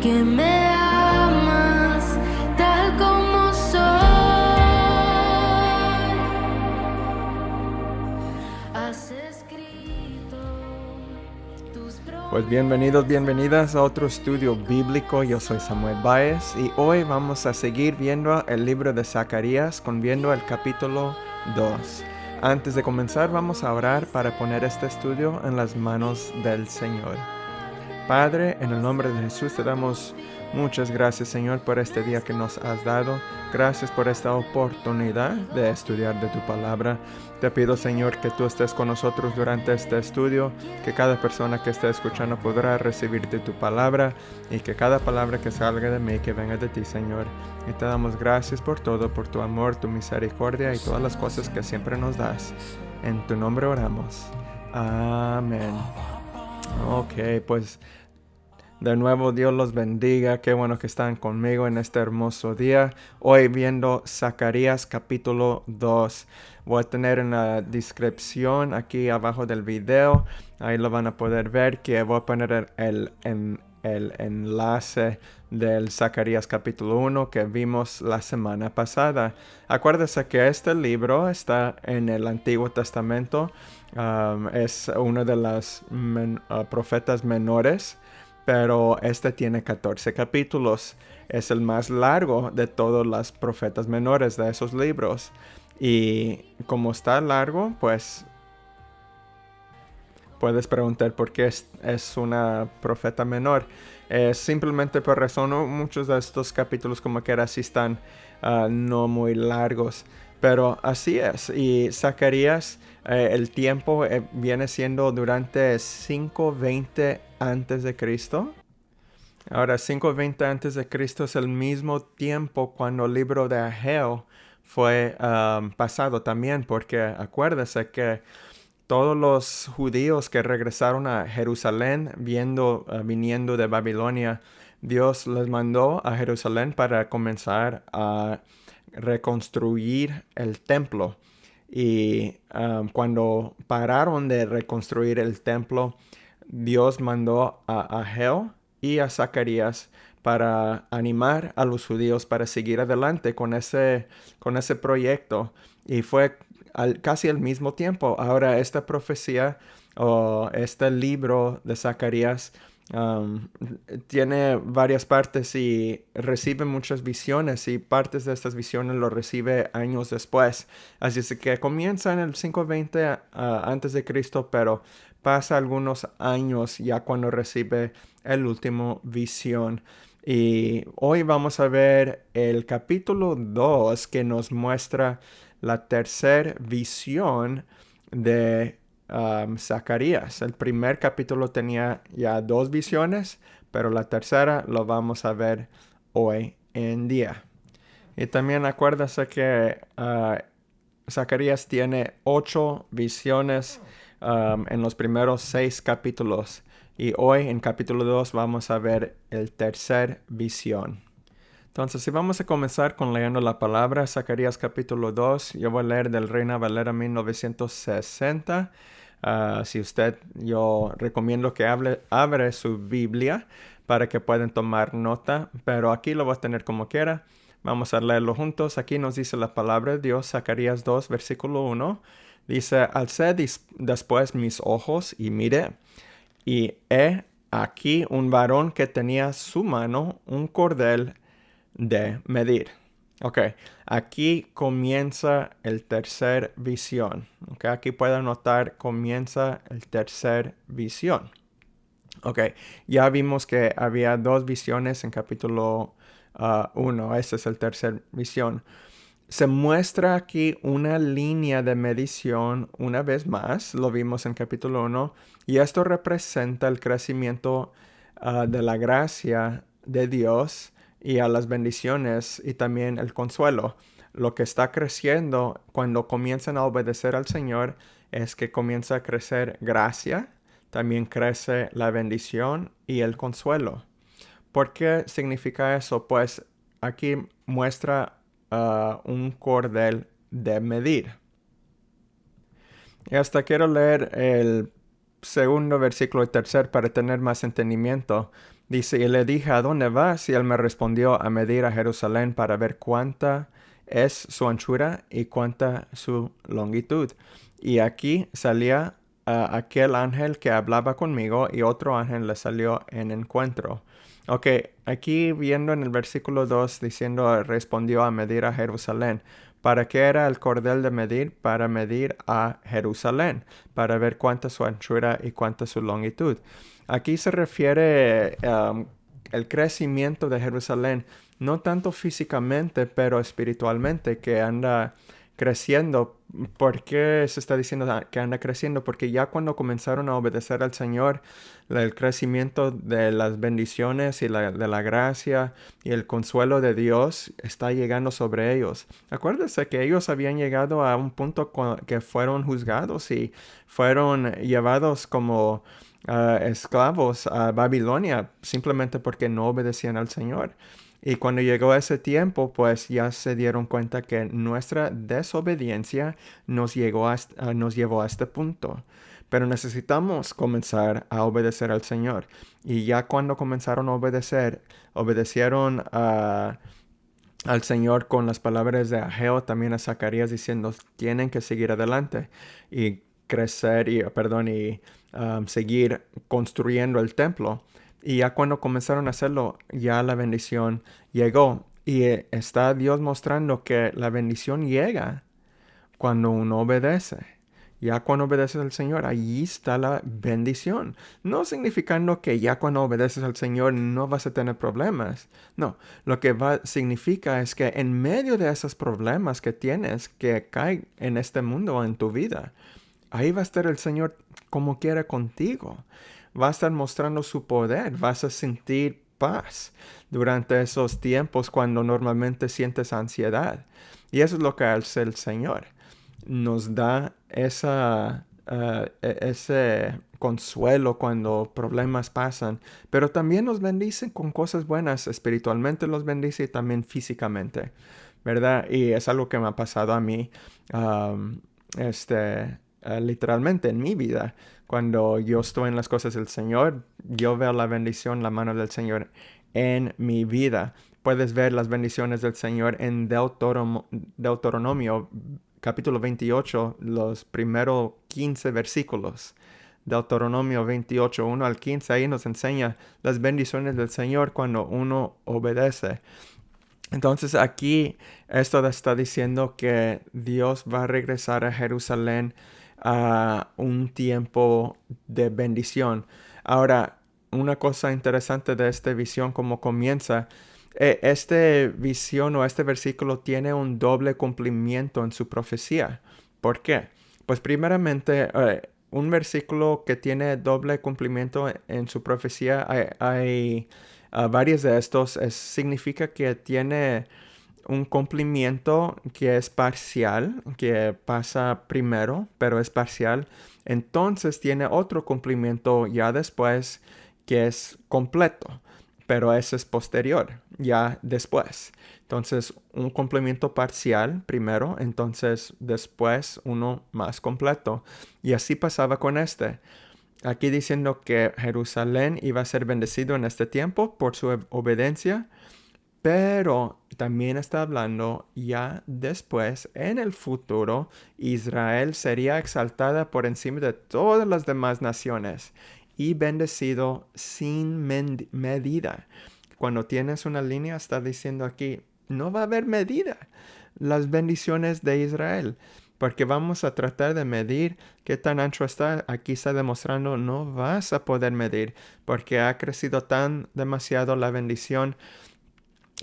que me amas tal como soy. Has escrito tus Pues bienvenidos, bienvenidas a otro estudio bíblico. Yo soy Samuel Baez y hoy vamos a seguir viendo el libro de Zacarías, viendo el capítulo 2. Antes de comenzar, vamos a orar para poner este estudio en las manos del Señor. Padre, en el nombre de Jesús te damos muchas gracias, Señor, por este día que nos has dado. Gracias por esta oportunidad de estudiar de tu palabra. Te pido, Señor, que tú estés con nosotros durante este estudio, que cada persona que esté escuchando podrá recibir de tu palabra y que cada palabra que salga de mí, que venga de ti, Señor. Y te damos gracias por todo, por tu amor, tu misericordia y todas las cosas que siempre nos das. En tu nombre oramos. Amén. Ok, pues de nuevo Dios los bendiga. Qué bueno que están conmigo en este hermoso día. Hoy viendo Zacarías capítulo 2. Voy a tener en la descripción aquí abajo del video. Ahí lo van a poder ver, que voy a poner el enlace del Zacarías capítulo 1 que vimos la semana pasada. Acuérdese que este libro está en el Antiguo Testamento. Es uno de los profetas menores, pero este tiene 14 capítulos. Es el más largo de todos los profetas menores de esos libros. Y como está largo, pues puedes preguntar por qué es una profeta menor. Simplemente por razón, muchos de estos capítulos como que ahora sí están no muy largos. Pero así es. Y Zacarías, el tiempo viene siendo durante 520 antes de Cristo. Ahora, 520 antes de Cristo es el mismo tiempo cuando el libro de Ageo fue pasado también, porque acuérdese que todos los judíos que regresaron a Jerusalén viniendo de Babilonia, Dios les mandó a Jerusalén para comenzar a reconstruir el templo. Y cuando pararon de reconstruir el templo, Dios mandó a Ageo y a Zacarías para animar a los judíos para seguir adelante con ese proyecto. Y fue casi al mismo tiempo. Ahora esta profecía o este libro de Zacarías tiene varias partes y recibe muchas visiones, y partes de estas visiones lo recibe años después. Así es que comienza en el 520 antes de Cristo, pero pasa algunos años ya cuando recibe el último visión. Y hoy vamos a ver el capítulo 2 que nos muestra la tercera visión de Zacarías. El primer capítulo tenía ya 2 visiones, pero la tercera lo vamos a ver hoy en día. Y también acuérdase que Zacarías tiene 8 visiones en los primeros 6 capítulos. Y hoy en capítulo 2 vamos a ver el tercer visión. Entonces, si vamos a comenzar con leyendo la palabra, Zacarías capítulo 2, yo voy a leer del Reina Valera 1960. Yo recomiendo que abre su Biblia para que puedan tomar nota, pero aquí lo voy a tener como quiera. Vamos a leerlo juntos. Aquí nos dice la palabra de Dios, Zacarías 2, versículo 1. Dice, alcé después mis ojos y miré, y he aquí un varón que tenía su mano un cordel de medir. Ok, aquí comienza el tercer visión. Ok, aquí pueden notar, comienza el tercer visión. Ok, ya vimos que había 2 visiones en capítulo 1. Esta es el tercer visión. Se muestra aquí una línea de medición una vez más, lo vimos en capítulo 1, y esto representa el crecimiento de la gracia de Dios y a las bendiciones y también el consuelo. Lo que está creciendo cuando comienzan a obedecer al Señor es que comienza a crecer gracia, también crece la bendición y el consuelo. ¿Por qué significa eso? Pues aquí muestra un cordel de medir. Y hasta quiero leer el segundo versículo y tercer para tener más entendimiento. Dice, y le dije, ¿a dónde vas? Y él me respondió, a medir a Jerusalén para ver cuánta es su anchura y cuánta su longitud. Y aquí salía aquel ángel que hablaba conmigo y otro ángel le salió en encuentro. Ok, aquí viendo en el versículo 2 diciendo, respondió a medir a Jerusalén. ¿Para qué era el cordel de medir? Para medir a Jerusalén, para ver cuánta su anchura y cuánta su longitud. Aquí se refiere el crecimiento de Jerusalén, no tanto físicamente, pero espiritualmente, que anda creciendo. ¿Por qué se está diciendo que anda creciendo? Porque ya cuando comenzaron a obedecer al Señor, el crecimiento de las bendiciones y de la gracia y el consuelo de Dios está llegando sobre ellos. Acuérdense que ellos habían llegado a un punto que fueron juzgados y fueron llevados como esclavos a Babilonia simplemente porque no obedecían al Señor. Y cuando llegó ese tiempo, pues ya se dieron cuenta que nuestra desobediencia nos llevó a este punto. Pero necesitamos comenzar a obedecer al Señor. Y ya cuando comenzaron a obedecieron al Señor con las palabras de Ageo, también a Zacarías diciendo, tienen que seguir adelante y crecer y seguir construyendo el templo. Y ya cuando comenzaron a hacerlo, ya la bendición llegó. Y está Dios mostrando que la bendición llega cuando uno obedece. Ya cuando obedeces al Señor, allí está la bendición. No significando que ya cuando obedeces al Señor no vas a tener problemas. No, lo que significa es que en medio de esos problemas que tienes, que caen en este mundo, en tu vida, ahí va a estar el Señor como quiera contigo. Va a estar mostrando su poder. Vas a sentir paz durante esos tiempos cuando normalmente sientes ansiedad. Y eso es lo que hace el Señor. Nos da ese consuelo cuando problemas pasan, pero también nos bendice con cosas buenas. Espiritualmente los bendice y también físicamente, ¿verdad? Y es algo que me ha pasado a mí, literalmente en mi vida. Cuando yo estoy en las cosas del Señor, yo veo la bendición, la mano del Señor en mi vida. Puedes ver las bendiciones del Señor en Deuteronomio capítulo 28, los primeros 15 versículos. Deuteronomio 28, 1 al 15, ahí nos enseña las bendiciones del Señor cuando uno obedece. Entonces aquí esto está diciendo que Dios va a regresar a Jerusalén a un tiempo de bendición. Ahora, una cosa interesante de esta visión, como comienza, esta visión o este versículo tiene un doble cumplimiento en su profecía. ¿Por qué? Pues primeramente, un versículo que tiene doble cumplimiento en su profecía, hay varios de estos, significa que tiene un cumplimiento que es parcial, que pasa primero, pero es parcial. Entonces tiene otro cumplimiento ya después que es completo, pero ese es posterior, ya después. Entonces, un cumplimiento parcial primero, entonces después uno más completo. Y así pasaba con este. Aquí diciendo que Jerusalén iba a ser bendecido en este tiempo por su obediencia, pero también está hablando ya después, en el futuro, Israel sería exaltada por encima de todas las demás naciones y bendecido sin medida. Cuando tienes una línea, está diciendo aquí, no va a haber medida las bendiciones de Israel, porque vamos a tratar de medir qué tan ancho está. Aquí está demostrando, no vas a poder medir, porque ha crecido tan demasiado la bendición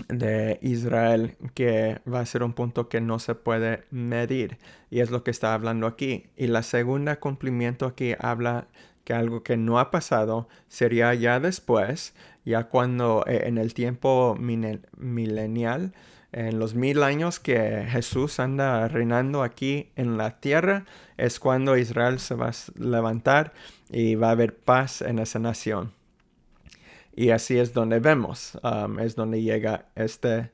de Israel que va a ser un punto que no se puede medir, y es lo que está hablando aquí. Y la segunda cumplimiento aquí habla que algo que no ha pasado sería ya después, ya cuando en el tiempo milenial, en los 1000 años que Jesús anda reinando aquí en la tierra, es cuando Israel se va a levantar y va a haber paz en esa nación. Y así es donde vemos, es donde llega esta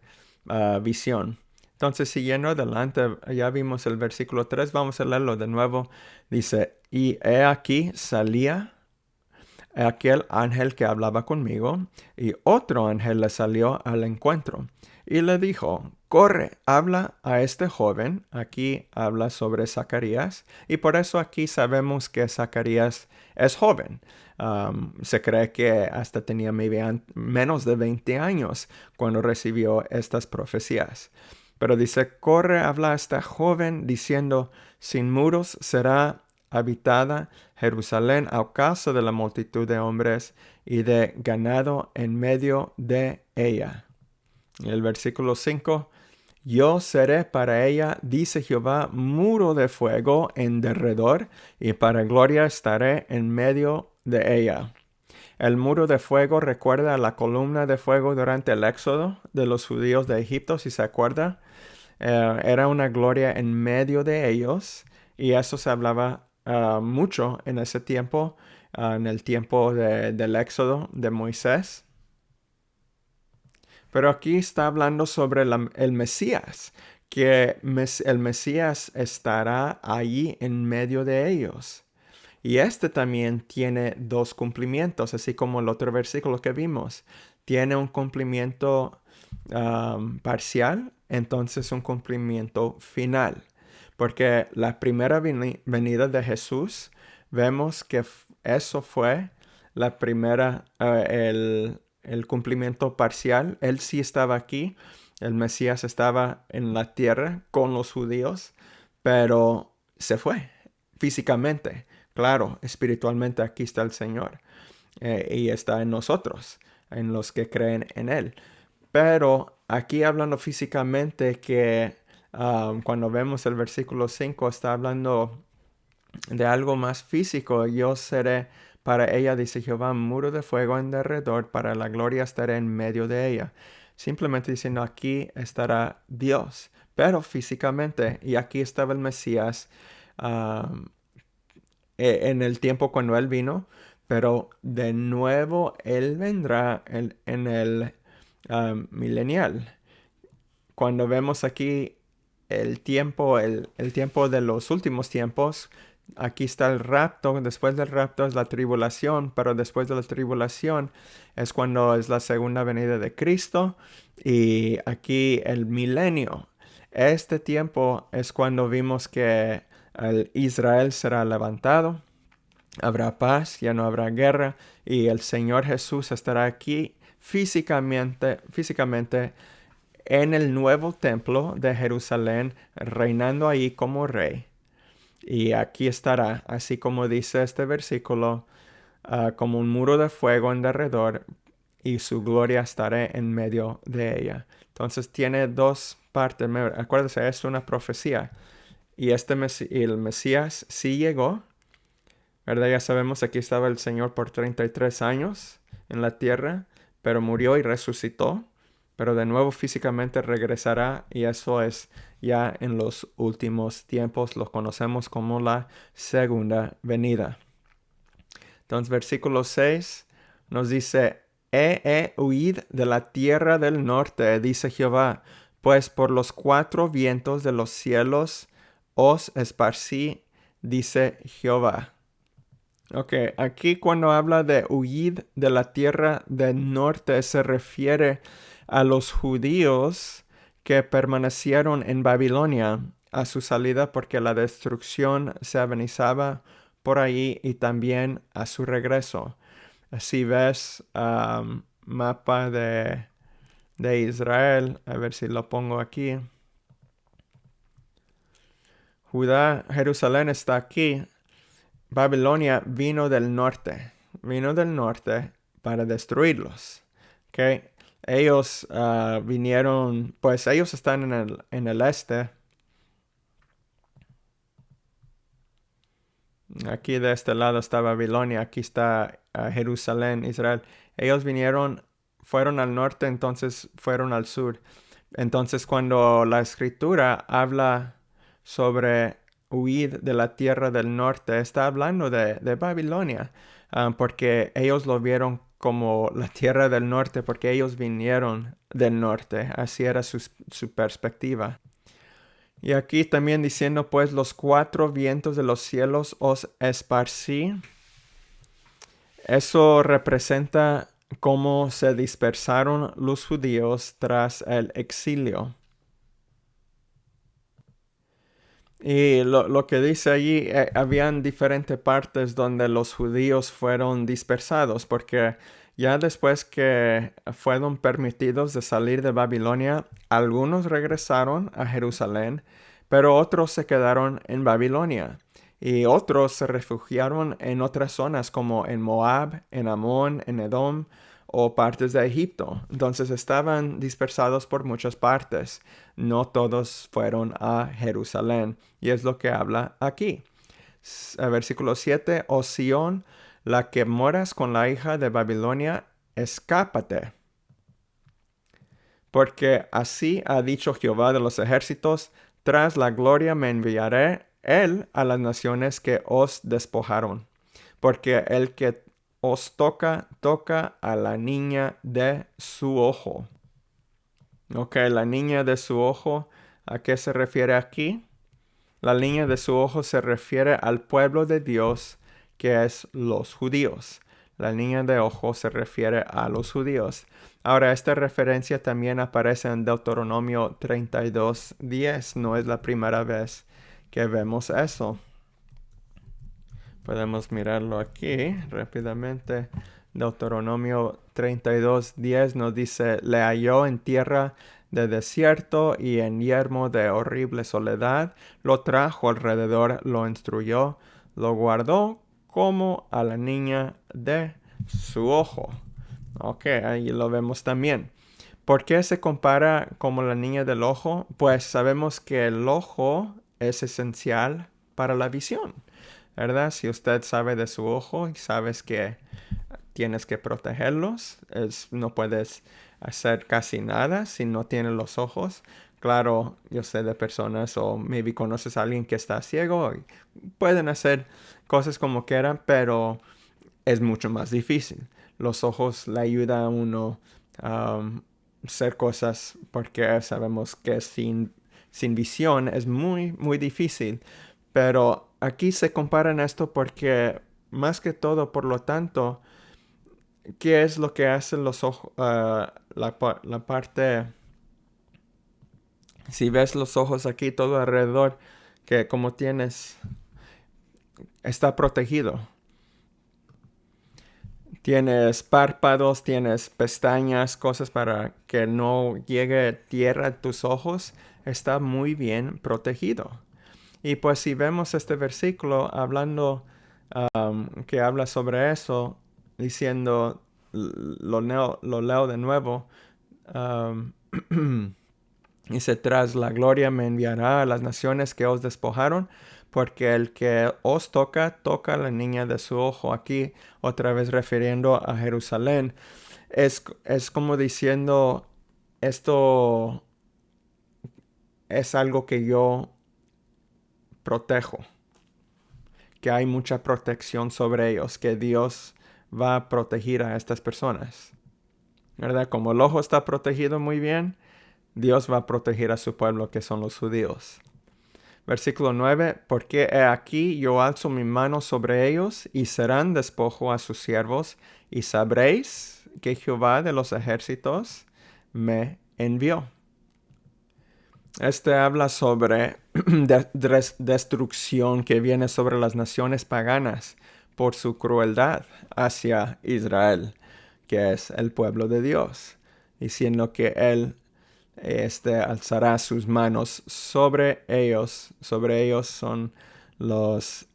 visión. Entonces, siguiendo adelante, ya vimos el versículo 3, vamos a leerlo de nuevo. Dice, Y he aquí salía aquel ángel que hablaba conmigo, y otro ángel le salió al encuentro, y le dijo, corre, habla a este joven. Aquí habla sobre Zacarías, y por eso aquí sabemos que Zacarías es joven. Se cree que hasta tenía menos de 20 años cuando recibió estas profecías. Pero dice, corre, habla a este joven, diciendo, sin muros será habitada Jerusalén a causa de la multitud de hombres y de ganado en medio de ella. En el versículo 5, yo seré para ella, dice Jehová, muro de fuego en derredor, y para gloria estaré en medio de ella. El muro de fuego recuerda a la columna de fuego durante el éxodo de los judíos de Egipto, si se acuerda. Era una gloria en medio de ellos, y eso se hablaba mucho en ese tiempo, en el tiempo del éxodo de Moisés. Pero aquí está hablando sobre el Mesías, que el Mesías estará allí en medio de ellos. Y este también tiene dos cumplimientos, así como el otro versículo que vimos. Tiene un cumplimiento parcial, entonces un cumplimiento final. Porque la primera venida de Jesús, vemos que eso fue la primera, el cumplimiento parcial. Él sí estaba aquí, el Mesías estaba en la tierra con los judíos, pero se fue físicamente. Claro, espiritualmente aquí está el Señor y está en nosotros, en los que creen en Él. Pero aquí hablando físicamente que cuando vemos el versículo 5 está hablando de algo más físico. Yo seré para ella, dice Jehová, muro de fuego en derredor, para la gloria estaré en medio de ella. Simplemente diciendo aquí estará Dios, pero físicamente, y aquí estaba el Mesías en el tiempo cuando Él vino, pero de nuevo Él vendrá en el milenial. Cuando vemos aquí el tiempo de los últimos tiempos, aquí está el rapto. Después del rapto es la tribulación, pero después de la tribulación es cuando es la segunda venida de Cristo, y aquí el milenio. Este tiempo es cuando vimos que Israel será levantado, habrá paz, ya no habrá guerra, y el Señor Jesús estará aquí físicamente en el nuevo templo de Jerusalén, reinando ahí como rey. Y aquí estará, así como dice este versículo, como un muro de fuego en derredor, y su gloria estará en medio de ella. Entonces tiene dos partes. Acuérdense, es una profecía. Y el Mesías sí llegó, ¿verdad? Ya sabemos, aquí estaba el Señor por 33 años en la tierra, pero murió y resucitó. Pero de nuevo físicamente regresará, y eso es ya en los últimos tiempos. Lo conocemos como la segunda venida. Entonces, versículo 6 nos dice, he huid de la tierra del norte, dice Jehová, pues por los cuatro vientos de los cielos os esparcí, dice Jehová. Ok, aquí cuando habla de huir de la tierra del norte se refiere a los judíos que permanecieron en Babilonia a su salida, porque la destrucción se avanzaba por ahí, y también a su regreso. Si ves mapa de Israel, a ver si lo pongo aquí. Judá, Jerusalén está aquí. Babilonia vino del norte para destruirlos. ¿Okay? Ellos vinieron, pues ellos están en el este. Aquí de este lado está Babilonia, aquí está Jerusalén, Israel. Ellos fueron al norte, entonces fueron al sur. Entonces cuando la escritura habla sobre huir de la tierra del norte, está hablando de Babilonia, porque ellos lo vieron como la tierra del norte, porque ellos vinieron del norte. Así era su perspectiva. Y aquí también diciendo, pues los cuatro vientos de los cielos os esparcí. Eso representa cómo se dispersaron los judíos tras el exilio. Y lo que dice allí, habían diferentes partes donde los judíos fueron dispersados, porque ya después que fueron permitidos de salir de Babilonia, algunos regresaron a Jerusalén, pero otros se quedaron en Babilonia. Y otros se refugiaron en otras zonas como en Moab, en Amón, en Edom o partes de Egipto. Entonces estaban dispersados por muchas partes. No todos fueron a Jerusalén. Y es lo que habla aquí. Versículo 7. Oh Sión, la que moras con la hija de Babilonia, escápate. Porque así ha dicho Jehová de los ejércitos, tras la gloria me enviaré él a las naciones que os despojaron. Porque el que os toca, toca a la niña de su ojo. Ok, la niña de su ojo, ¿a qué se refiere aquí? La niña de su ojo se refiere al pueblo de Dios, que es los judíos. La niña de ojo se refiere a los judíos. Ahora, esta referencia también aparece en Deuteronomio 32:10. No es la primera vez que vemos eso. Podemos mirarlo aquí rápidamente. Deuteronomio 32:10 nos dice, le halló en tierra de desierto y en yermo de horrible soledad, lo trajo alrededor, lo instruyó, lo guardó como a la niña de su ojo. Ok, ahí lo vemos también. ¿Por qué se compara como la niña del ojo? Pues sabemos que el ojo es esencial para la visión, ¿verdad? Si usted sabe de su ojo y sabes que tienes que protegerlos, no puedes hacer casi nada si no tienes los ojos. Claro, yo sé de personas o maybe conoces a alguien que está ciego y pueden hacer cosas como quieran, pero es mucho más difícil. Los ojos le ayudan a uno a hacer cosas porque sabemos que sin visión es muy, muy difícil. Pero aquí se comparan esto porque más que todo, por lo tanto, ¿qué es lo que hacen los ojos? La parte, si ves los ojos aquí todo alrededor, que como tienes, está protegido. Tienes párpados, tienes pestañas, cosas para que no llegue tierra a tus ojos. Está muy bien protegido. Y pues si vemos este versículo hablando, que habla sobre eso, diciendo, lo leo de nuevo, um, dice, tras la gloria me enviará a las naciones que os despojaron, porque el que os toca, toca a la niña de su ojo. Aquí otra vez refiriendo a Jerusalén. Es como diciendo, esto es algo que yo protejo, que hay mucha protección sobre ellos, que Dios va a proteger a estas personas, ¿verdad? Como el ojo está protegido muy bien, Dios va a proteger a su pueblo, que son los judíos. Versículo 9, porque he aquí yo alzo mi mano sobre ellos y serán despojo a sus siervos, y sabréis que Jehová de los ejércitos me envió. Este habla sobre destrucción que viene sobre las naciones paganas por su crueldad hacia Israel, que es el pueblo de Dios, diciendo que Él alzará sus manos sobre ellos. Sobre ellos son las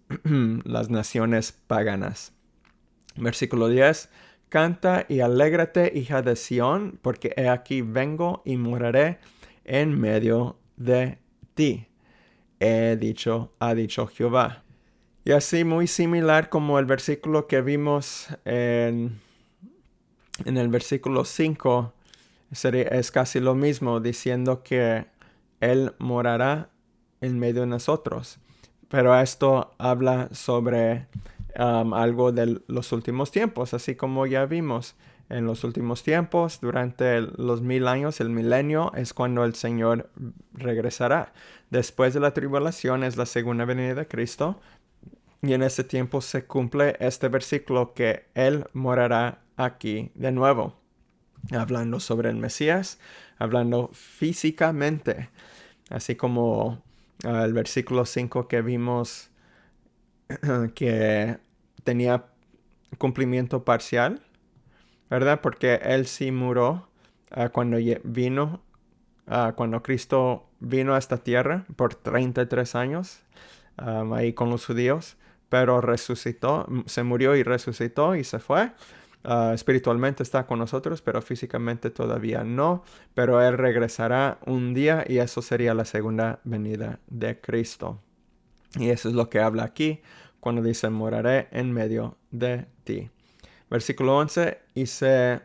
naciones paganas. Versículo 10. Canta y alégrate, hija de Sión, porque he aquí vengo y moraré en medio de ti. Ha dicho Jehová. Y así muy similar como el versículo que vimos en el versículo 5, es casi lo mismo, diciendo que Él morará en medio de nosotros. Pero esto habla sobre algo de los últimos tiempos, así como ya vimos en los últimos tiempos, durante los 1000 años, el milenio, es cuando el Señor regresará. Después de la tribulación es la segunda venida de Cristo. Y en ese tiempo se cumple este versículo que Él morará aquí de nuevo. Hablando sobre el Mesías, hablando físicamente. Así como el versículo 5 que vimos que tenía cumplimiento parcial, ¿verdad? Porque Él sí murió cuando vino, cuando Cristo vino a esta tierra por 33 años, ahí con los judíos, pero resucitó, se murió y resucitó y se fue. Espiritualmente está con nosotros, pero físicamente todavía no. Pero Él regresará un día y eso sería la segunda venida de Cristo. Y eso es lo que habla aquí cuando dice, moraré en medio de ti. Versículo 11, y se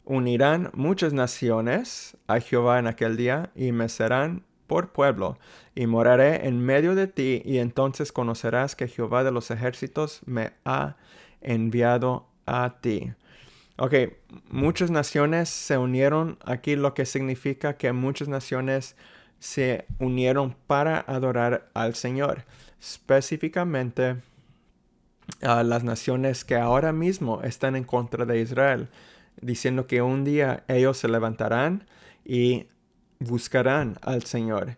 unirán muchas naciones a Jehová en aquel día y me serán por pueblo, y moraré en medio de ti, y entonces conocerás que Jehová de los ejércitos me ha enviado a ti. Ok, muchas naciones se unieron aquí, lo que significa que muchas naciones se unieron para adorar al Señor. Específicamente, las naciones que ahora mismo están en contra de Israel, diciendo que un día ellos se levantarán y buscarán al Señor.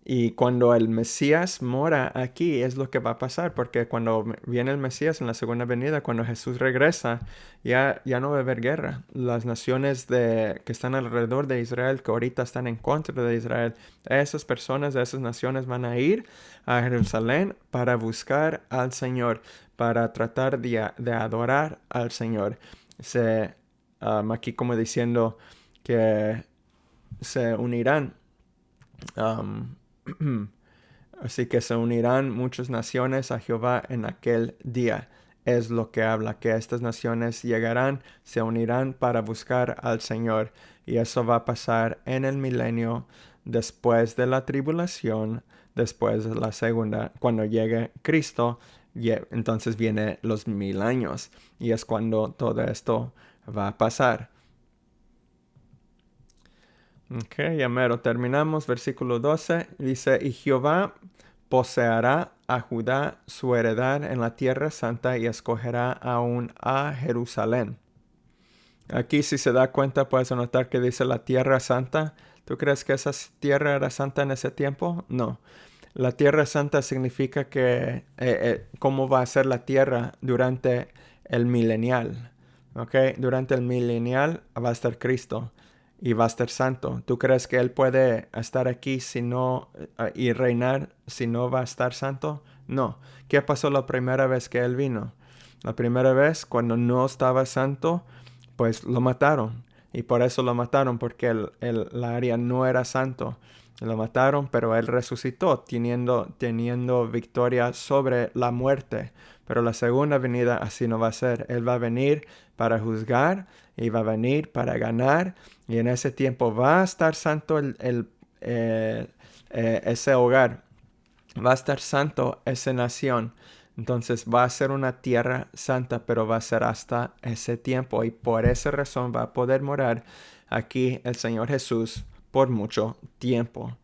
Y cuando el Mesías mora aquí es lo que va a pasar, porque cuando viene el Mesías en la segunda venida, cuando Jesús regresa, ya no va a haber guerra. Las naciones que están alrededor de Israel, que ahorita están en contra de Israel, esas personas de esas naciones van a ir a Jerusalén para buscar al Señor, para tratar de adorar al Señor. Aquí como diciendo que se unirán. Así que se unirán muchas naciones a Jehová en aquel día. Es lo que habla, que estas naciones llegarán, se unirán para buscar al Señor. Y eso va a pasar en el milenio, después de la tribulación, después de la segunda, cuando llegue Cristo. Entonces viene los 1000 años. Y es cuando todo esto va a pasar. Ok, ya mero terminamos. Versículo 12 dice, y Jehová poseerá a Judá su heredad en la tierra santa y escogerá aún a Jerusalén. Aquí si se da cuenta puedes notar que dice la tierra santa. ¿Tú crees que esa tierra era santa en ese tiempo? No. La tierra santa significa que cómo va a ser la tierra durante el milenial. ¿Ok? Durante el milenial va a estar Cristo y va a estar santo. ¿Tú crees que Él puede estar aquí y reinar si no va a estar santo? No. ¿Qué pasó la primera vez que Él vino? La primera vez, cuando no estaba santo, pues lo mataron. Y por eso lo mataron, porque la área no era santo. Lo mataron, pero Él resucitó, teniendo victoria sobre la muerte. Pero la segunda venida así no va a ser. Él va a venir para juzgar y va a venir para ganar. Y en ese tiempo va a estar santo ese hogar. Va a estar santo esa nación. Entonces va a ser una tierra santa, pero va a ser hasta ese tiempo. Y por esa razón va a poder morar aquí el Señor Jesús por mucho tiempo.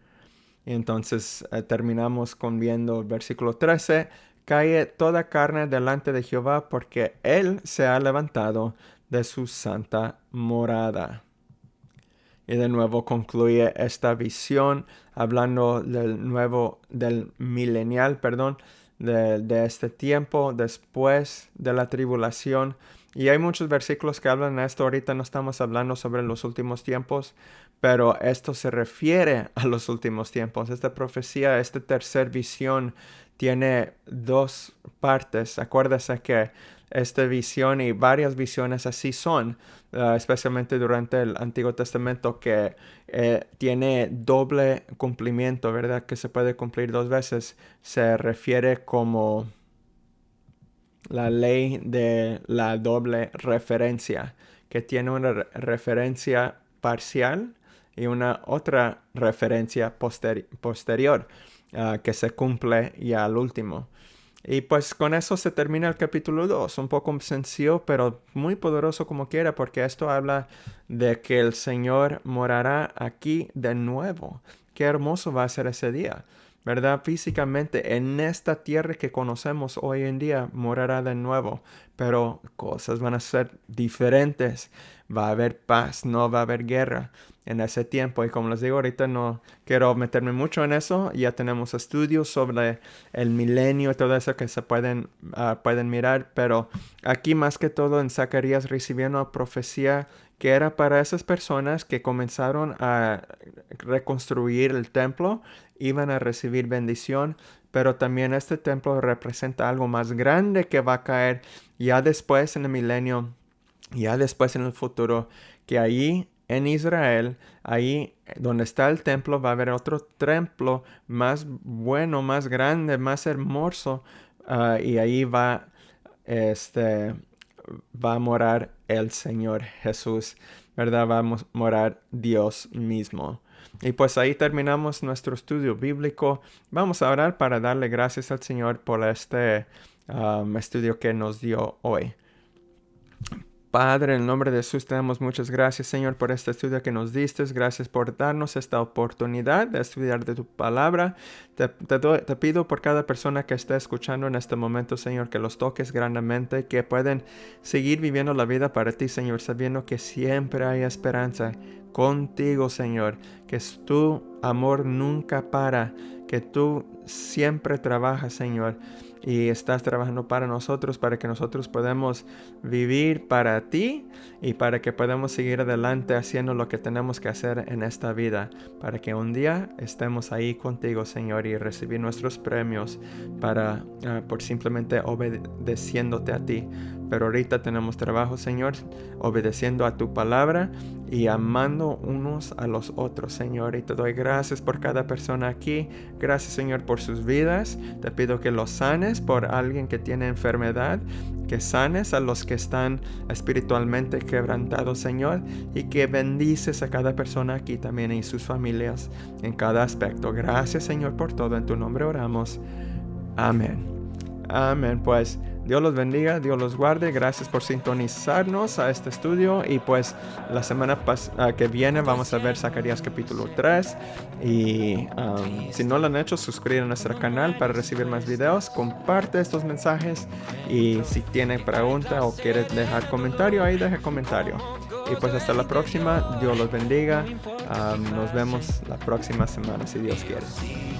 Y entonces terminamos viendo el versículo 13. Cae toda carne delante de Jehová, porque Él se ha levantado de su santa morada. Y de nuevo concluye esta visión hablando del milenial, de este tiempo después de la tribulación. Y hay muchos versículos que hablan de esto. Ahorita no estamos hablando sobre los últimos tiempos, pero esto se refiere a los últimos tiempos. Esta profecía, esta tercera visión tiene dos partes. Acuérdese que esta visión y varias visiones así son, especialmente durante el Antiguo Testamento, que tiene doble cumplimiento, ¿verdad? Que se puede cumplir dos veces. Se refiere como la ley de la doble referencia, que tiene una referencia parcial y una otra referencia posterior, que se cumple ya al último. Y pues con eso se termina el capítulo 2. Un poco sencillo, pero muy poderoso como quiera, porque esto habla de que el Señor morará aquí de nuevo. Qué hermoso va a ser ese día, ¿verdad? Físicamente en esta tierra que conocemos hoy en día morará de nuevo, pero cosas van a ser diferentes. Va a haber paz, no va a haber guerra en ese tiempo. Y como les digo, ahorita no quiero meterme mucho en eso. Ya tenemos estudios sobre el milenio y todo eso que se pueden mirar. Pero aquí más que todo en Zacarías recibiendo una profecía que era para esas personas que comenzaron a reconstruir el templo, iban a recibir bendición, pero también este templo representa algo más grande que va a caer ya después en el milenio, ya después en el futuro, que ahí en Israel, ahí donde está el templo, va a haber otro templo más bueno, más grande, más hermoso, y ahí va a morar el Señor Jesús, ¿verdad? Va a morar Dios mismo. Y pues ahí terminamos nuestro estudio bíblico. Vamos a orar para darle gracias al Señor por este estudio que nos dio hoy. Padre, en el nombre de Jesús te damos muchas gracias, Señor, por este estudio que nos diste. Gracias por darnos esta oportunidad de estudiar de tu palabra. Te pido por cada persona que esté escuchando en este momento, Señor, que los toques grandemente, que pueden seguir viviendo la vida para ti, Señor, sabiendo que siempre hay esperanza contigo, Señor, que tu amor nunca para, que tú siempre trabajas, Señor, y estás trabajando para nosotros, para que nosotros podamos vivir para ti y para que podamos seguir adelante haciendo lo que tenemos que hacer en esta vida, para que un día estemos ahí contigo, Señor, y recibir nuestros premios por simplemente obedeciéndote a ti. Pero ahorita tenemos trabajo, Señor, obedeciendo a tu palabra y amando unos a los otros, Señor. Y te doy gracias por cada persona aquí. Gracias, Señor, por sus vidas. Te pido que los sanes por alguien que tiene enfermedad, que sanes a los que están espiritualmente quebrantados, Señor, y que bendices a cada persona aquí también y sus familias en cada aspecto. Gracias, Señor, por todo. En tu nombre oramos. Amén. Amén. Pues Dios los bendiga, Dios los guarde. Gracias por sintonizarnos a este estudio. Y pues la semana que viene vamos a ver Zacarías capítulo 3. Y si no lo han hecho, suscríbanse a nuestro canal para recibir más videos. Comparte estos mensajes. Y si tiene pregunta o quiere dejar comentario, ahí deje comentario. Y pues hasta la próxima. Dios los bendiga. Nos vemos la próxima semana si Dios quiere.